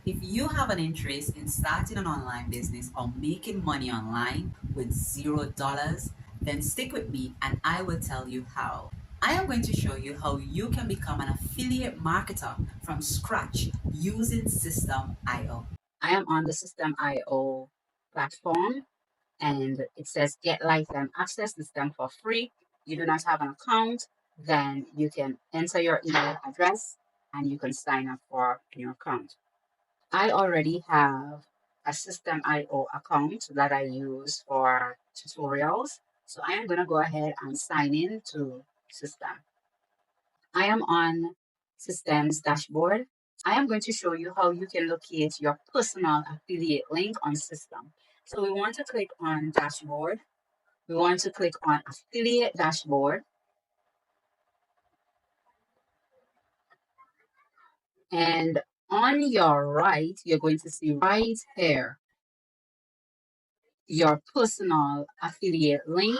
If you have an interest in starting an online business or making money online with $0, then stick with me and I will tell you how. I am going to show you how you can become an affiliate marketer from scratch using System.io. I am on the System.io platform and it says get lifetime access system for free. You do not have an account, then you can enter your email address and you can sign up for your account. I already have a System.io account that I use for tutorials. So I am going to go ahead and sign in to System. I am on System's dashboard. I am going to show you how you can locate your personal affiliate link on System. So we want to click on dashboard. We want to click on affiliate dashboard. And on your right, you're going to see right here your personal affiliate link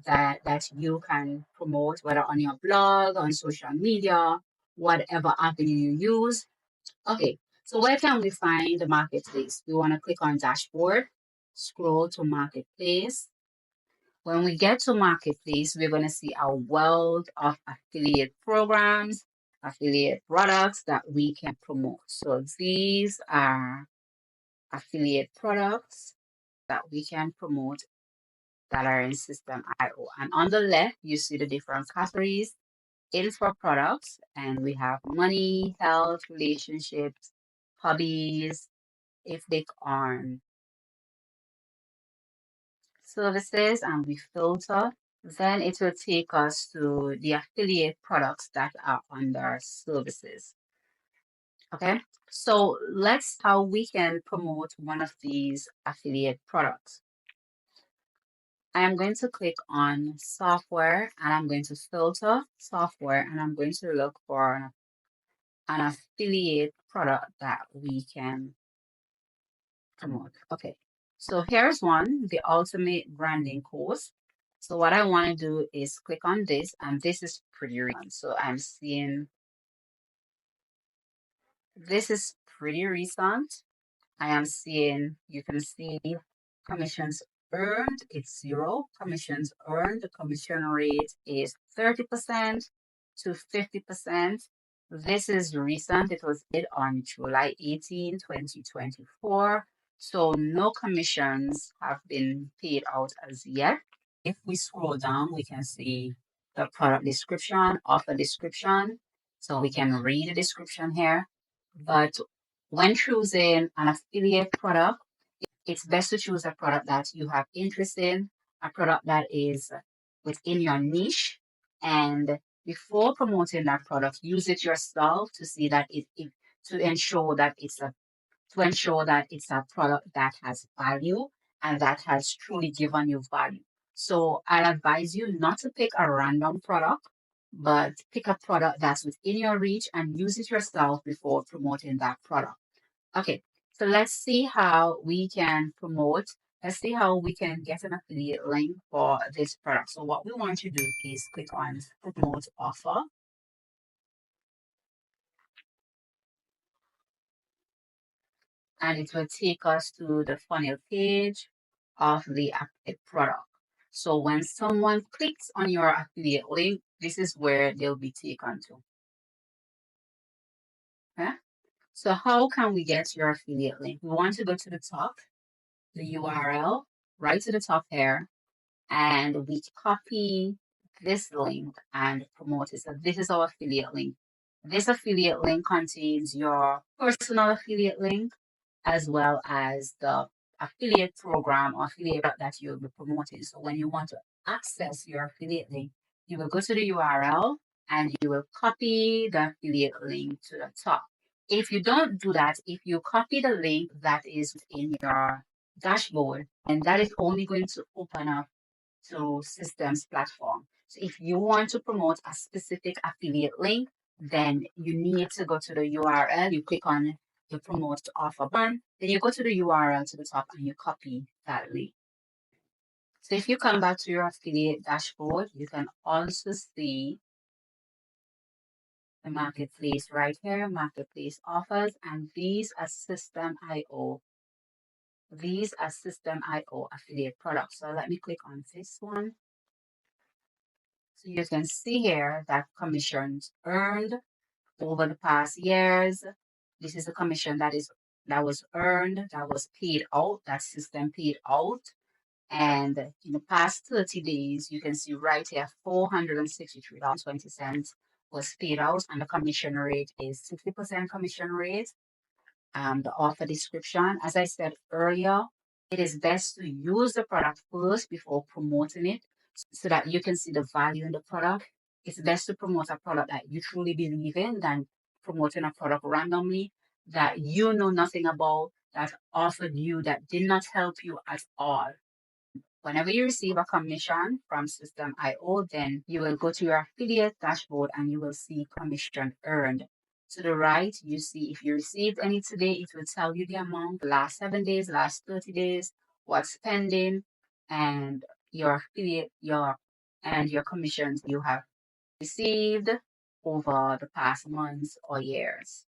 that you can promote, whether on your blog, on social media, whatever avenue you use. Okay, so where can we find the marketplace? We want to click on dashboard, scroll to marketplace. When we get to marketplace, we're going to see a world of affiliate programs, affiliate products that we can promote. So these are affiliate products that we can promote that are in System.io. And on the left, you see the different categories. Info products, and we have money, health, relationships, hobbies. If they click on services and we filter, then it will take us to the affiliate products that are under services. Okay, so let's how we can promote one of these affiliate products. I am going to click on software and I'm going to filter software and I'm going to look for an affiliate product that we can promote. Okay, so here's one, the ultimate branding course. So what I want to do is click on this and this is pretty recent. So I'm seeing this is pretty recent. I am seeing, you can see commissions earned, it's 0. Commissions earned, the commission rate is 30% to 50%. This is recent. It was made on July 18, 2024. So no commissions have been paid out as yet. If we scroll down, we can see the product description, offer description. So we can read the description here. But when choosing an affiliate product, it's best to choose a product that you have interest in, a product that is within your niche. And before promoting that product, use it yourself to see that to ensure that it's a product that has value and that has truly given you value. So I advise you not to pick a random product, but pick a product that's within your reach and use it yourself before promoting that product. Okay, so let's see how we can promote. Let's see how we can get an affiliate link for this product. So what we want to do is click on promote offer. And it will take us to the funnel page of the affiliate product. So when someone clicks on your affiliate link, this is where they'll be taken to. Okay? So how can we get your affiliate link? We want to go to the top, the URL, right to the top here, and we copy this link and promote it. So this is our affiliate link. This affiliate link contains your personal affiliate link as well as the affiliate program or affiliate that you'll be promoting. So when you want to access your affiliate link, you will go to the URL and you will copy the affiliate link to the top. If you don't do that, if you copy the link that is in your dashboard, and that is only going to open up to Systems platform. So if you want to promote a specific affiliate link, then you need to go to the URL. You click on the promote offer button, then you go to the URL to the top and you copy that link. So if you come back to your affiliate dashboard, you can also see the marketplace right here, marketplace offers, and these are System.io. These are System.io affiliate products. So let me click on this one. So you can see here that commissions earned over the past years. This is a commission that was earned, that was paid out, that system paid out. And in the past 30 days, you can see right here, $463.20 was paid out, and the commission rate is 60% commission rate. The offer description, as I said earlier, it is best to use the product first before promoting it so that you can see the value in the product. It's best to promote a product that you truly believe in than promoting a product randomly that you know nothing about, that offered you, that did not help you at all. Whenever you receive a commission from System.io, then you will go to your affiliate dashboard and you will see commission earned. To the right, you see if you received any today, it will tell you the amount, the last 7 days, last 30 days, what's pending, and your affiliate, your commissions you have received over the past months or years.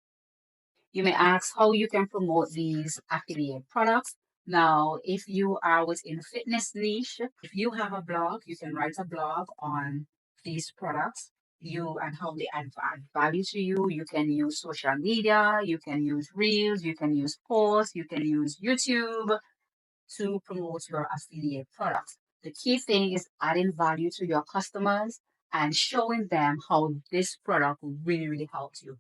You may ask how you can promote these affiliate products. Now, if you are within the fitness niche, if you have a blog, you can write a blog on these products, you and how they add value to you. You can use social media, you can use Reels, you can use posts, you can use YouTube to promote your affiliate products. The key thing is adding value to your customers and showing them how this product really, really helps you.